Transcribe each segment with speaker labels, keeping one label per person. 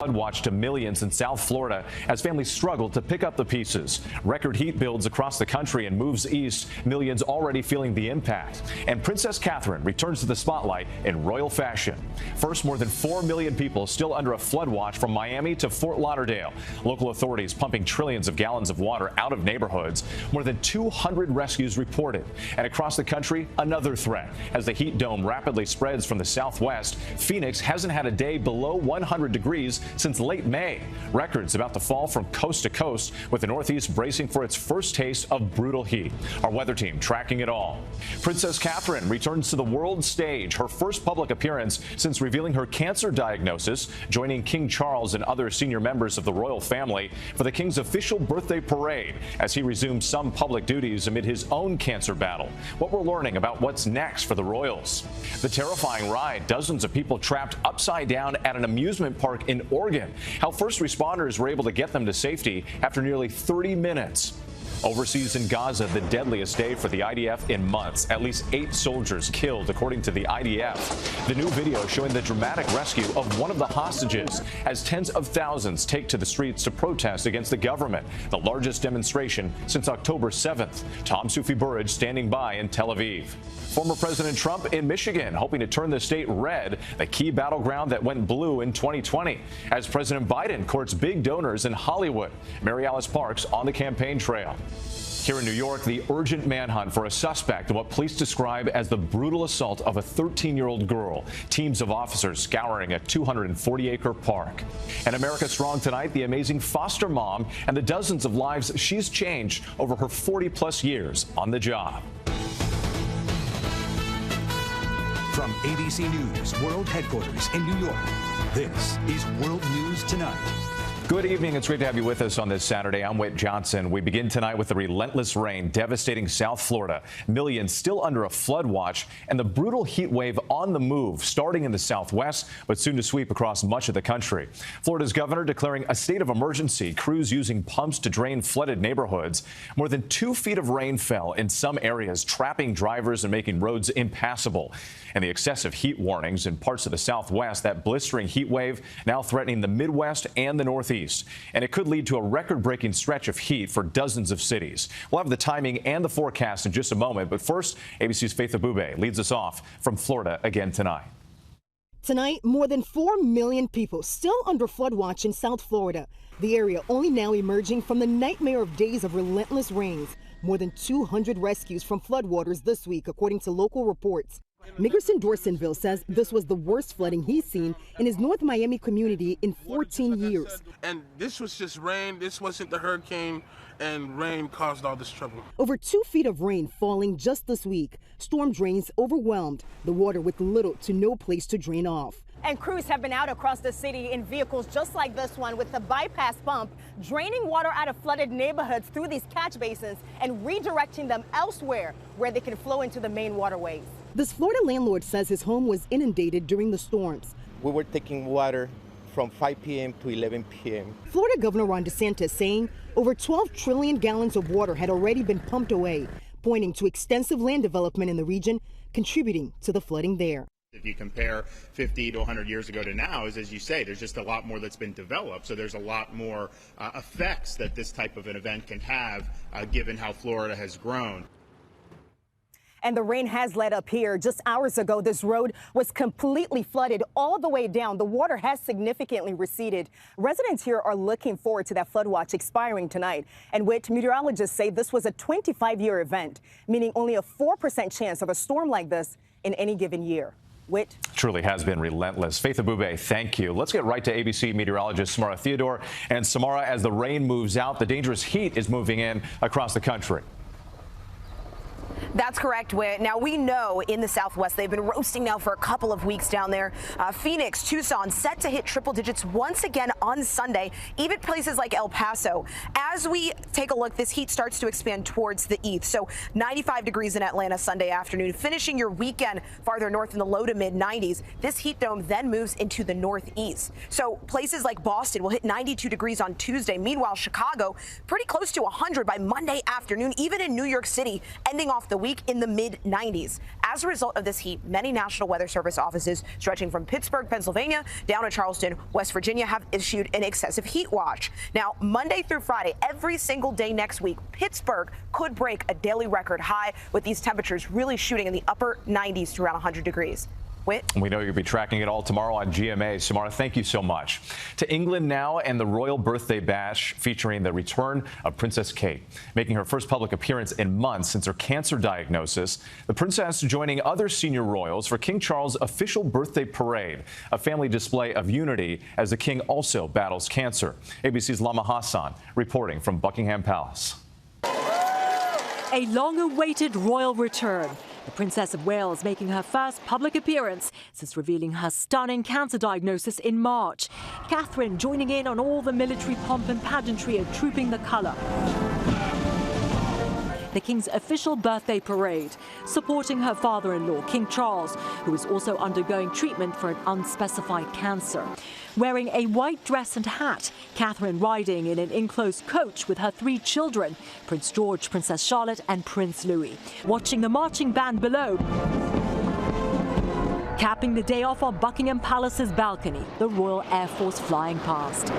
Speaker 1: Flood watch to millions in South Florida as families struggle to pick up the pieces. Record heat builds across the country and moves east, millions already feeling the impact. And Princess Catherine returns to the spotlight in royal fashion. First, more than 4 million people still under a flood watch from Miami to Fort Lauderdale. Local authorities pumping trillions of gallons of water out of neighborhoods. More than 200 rescues reported. And across the country, another threat. As the heat dome rapidly spreads from the southwest, Phoenix hasn't had a day below 100 degrees since late May. Records about to fall from coast to coast, with the Northeast bracing for its first taste of brutal heat. Our weather team tracking it all. Princess Catherine returns to the world stage, her first public appearance since revealing her cancer diagnosis, joining King Charles and other senior members of the royal family for the king's official birthday parade as he resumes some public duties amid his own cancer battle. What we're learning about what's next for the royals. The terrifying ride, dozens of people trapped upside down at an amusement park in Oregon. How first responders were able to get them to safety after nearly 30 minutes. Overseas in Gaza, the deadliest day for the IDF in months. At least 8 soldiers killed, according to the IDF. The new video showing the dramatic rescue of one of the hostages as tens of thousands take to the streets to protest against the government. The largest demonstration since October 7th. Tom Sufi Burridge standing by in Tel Aviv. Former President Trump in Michigan hoping to turn the state red, the key battleground that went blue in 2020. As President Biden courts big donors in Hollywood. Mary Alice Parks on the campaign trail. Here in New York, the urgent manhunt for a suspect in what police describe as the brutal assault of a 13-year-old girl. Teams of officers scouring a 240-acre park. And America Strong tonight, the amazing foster mom and the dozens of lives she's changed over her 40-plus years on the job.
Speaker 2: From ABC News World Headquarters in New York, this is World News Tonight.
Speaker 1: Good evening. It's great to have you with us on this Saturday. I'm Whit Johnson. We begin tonight with the relentless rain devastating South Florida. Millions still under a flood watch and the brutal heat wave on the move, starting in the southwest, but soon to sweep across much of the country. Florida's governor declaring a state of emergency, crews using pumps to drain flooded neighborhoods. More than 2 feet of rain fell in some areas, trapping drivers and making roads impassable. And the excessive heat warnings in parts of the southwest, that blistering heat wave now threatening the Midwest and the Northeast. And it could lead to a record-breaking stretch of heat for dozens of cities. We'll have the timing and the forecast in just a moment. But first, ABC's Faith Abubey leads us off from Florida again tonight.
Speaker 3: Tonight, more than 4 million people still under flood watch in South Florida. The area only now emerging from the nightmare of days of relentless rains. More than 200 rescues from floodwaters this week, according to local reports. Nickerson Dorsonville says this was the worst flooding he's seen in his North Miami community in 14 years.
Speaker 4: And this was just rain. This wasn't the hurricane, and rain caused all this trouble.
Speaker 3: Over 2 feet of rain falling just this week. Storm drains overwhelmed the water with little to no place to drain off.
Speaker 5: And crews have been out across the city in vehicles just like this one with the bypass pump, draining water out of flooded neighborhoods through these catch basins and redirecting them elsewhere where they can flow into the main waterways.
Speaker 3: This Florida landlord says his home was inundated during the storms.
Speaker 6: We were taking water from 5 p.m. to 11 p.m.
Speaker 3: Florida Governor Ron DeSantis saying over 12 trillion gallons of water had already been pumped away, pointing to extensive land development in the region, contributing to the flooding there.
Speaker 7: If you compare 50 to 100 years ago to now, as you say, there's just a lot more that's been developed. So there's a lot more effects that this type of an event can have, given how Florida has grown.
Speaker 5: And the rain has let up here. Just hours ago, this road was completely flooded all the way down. The water has significantly receded. Residents here are looking forward to that flood watch expiring tonight. And which meteorologists say this was a 25-year event, meaning only a 4% chance of a storm like this in any given year. Whit.
Speaker 1: Truly has been relentless. Faith Abubey, thank you. Let's get right to ABC meteorologist Samara Theodore. And Samara, as the rain moves out, the dangerous heat is moving in across the country.
Speaker 8: That's correct, Whit. Now, we know in the Southwest they've been roasting now for a couple of weeks down there. Phoenix, Tucson set to hit triple digits once again on Sunday, even places like El Paso. As we take a look, this heat starts to expand towards the east. So 95 degrees in Atlanta Sunday afternoon, finishing your weekend farther north in the low to mid 90s. This heat dome then moves into the northeast. So places like Boston will hit 92 degrees on Tuesday. Meanwhile, Chicago pretty close to 100 by Monday afternoon, even in New York City, ending off the week in the mid-90s. As a result of this heat, many National Weather Service offices stretching from Pittsburgh, Pennsylvania, down to Charleston, West Virginia, have issued an excessive heat watch. Now, Monday through Friday, every single day next week, Pittsburgh could break a daily record high, with these temperatures really shooting in the upper 90s to around 100 degrees.
Speaker 1: We know you'll be tracking it all tomorrow on GMA. Samara, thank you so much. To England now, and the royal birthday bash featuring the return of Princess Kate, making her first public appearance in months since her cancer diagnosis. The princess joining other senior royals for King Charles' official birthday parade, a family display of unity as the king also battles cancer. ABC's Lama Hassan reporting from Buckingham Palace.
Speaker 9: A long-awaited royal return. The Princess of Wales making her first public appearance since revealing her stunning cancer diagnosis in March. Catherine joining in on all the military pomp and pageantry of trooping the colour. The King's official birthday parade, supporting her father-in-law, King Charles, who is also undergoing treatment for an unspecified cancer. Wearing a white dress and hat, Catherine riding in an enclosed coach with her 3 children, Prince George, Princess Charlotte and Prince Louis. Watching the marching band below, capping the day off on Buckingham Palace's balcony, the Royal Air Force flying past.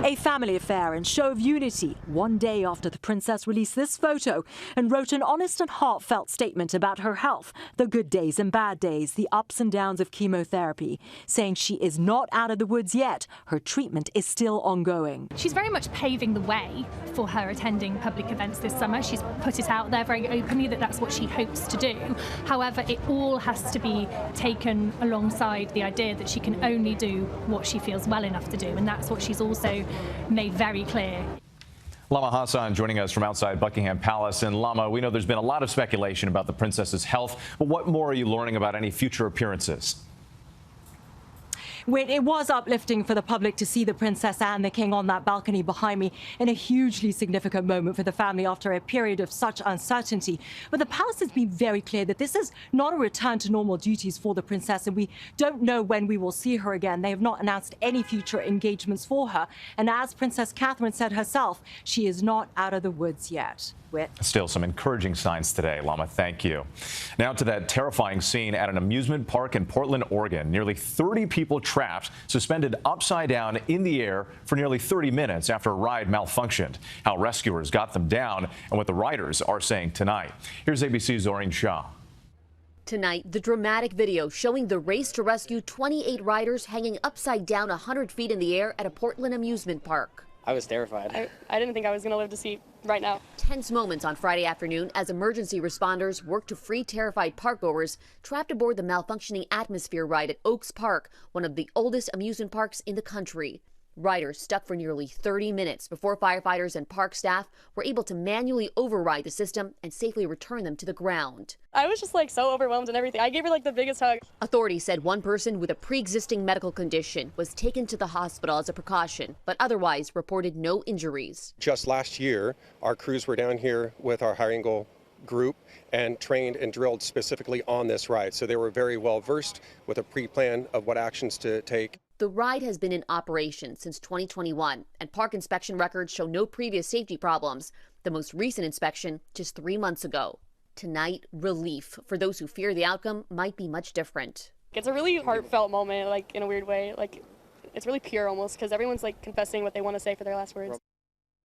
Speaker 9: A family affair and show of unity one day after the princess released this photo and wrote an honest and heartfelt statement about her health, the good days and bad days, the ups and downs of chemotherapy, saying she is not out of the woods yet. Her treatment is still ongoing.
Speaker 10: She's very much paving the way for her attending public events this summer. She's put it out there very openly that that's what she hopes to do. However, it all has to be taken alongside the idea that she can only do what she feels well enough to do, and that's what she's also made very clear.
Speaker 1: Lama Hassan joining us from outside Buckingham Palace. And Lama, we know there's been a lot of speculation about the princess's health, but what more are you learning about any future appearances?
Speaker 9: It was uplifting for the public to see the princess and the king on that balcony behind me in a hugely significant moment for the family after a period of such uncertainty. But the palace has been very clear that this is not a return to normal duties for the princess, and we don't know when we will see her again. They have not announced any future engagements for her. And as Princess Catherine said herself, she is not out of the woods yet.
Speaker 1: Still some encouraging signs today, Lama. Thank you. Now to that terrifying scene at an amusement park in Portland, Oregon. Nearly 30 people trapped, suspended upside down in the air for nearly 30 minutes after a ride malfunctioned. How rescuers got them down and what the riders are saying tonight. Here's ABC's Zohreen Shah.
Speaker 11: Tonight, the dramatic video showing the race to rescue 28 riders hanging upside down 100 feet in the air at a Portland amusement park.
Speaker 12: I was terrified. I didn't think I was going to live to see right now.
Speaker 11: Tense moments on Friday afternoon as emergency responders worked to free terrified parkgoers trapped aboard the malfunctioning Atmosphere ride at Oaks Park, one of the oldest amusement parks in the country. Riders stuck for nearly 30 minutes before firefighters and park staff were able to manually override the system and safely return them to the ground.
Speaker 12: I was just so overwhelmed and everything. I gave her the biggest hug.
Speaker 11: Authorities said one person with a pre-existing medical condition was taken to the hospital as a precaution, but otherwise reported no injuries.
Speaker 13: Just last year, our crews were down here with our high angle group and trained and drilled specifically on this ride. So they were very well versed with a pre-plan of what actions to take.
Speaker 11: The ride has been in operation since 2021, and park inspection records show no previous safety problems. The most recent inspection just 3 months ago. Tonight, relief for those who fear the outcome might be much different.
Speaker 12: It's a really heartfelt moment, in a weird way. It's really pure almost, because everyone's confessing what they want to say for their last words.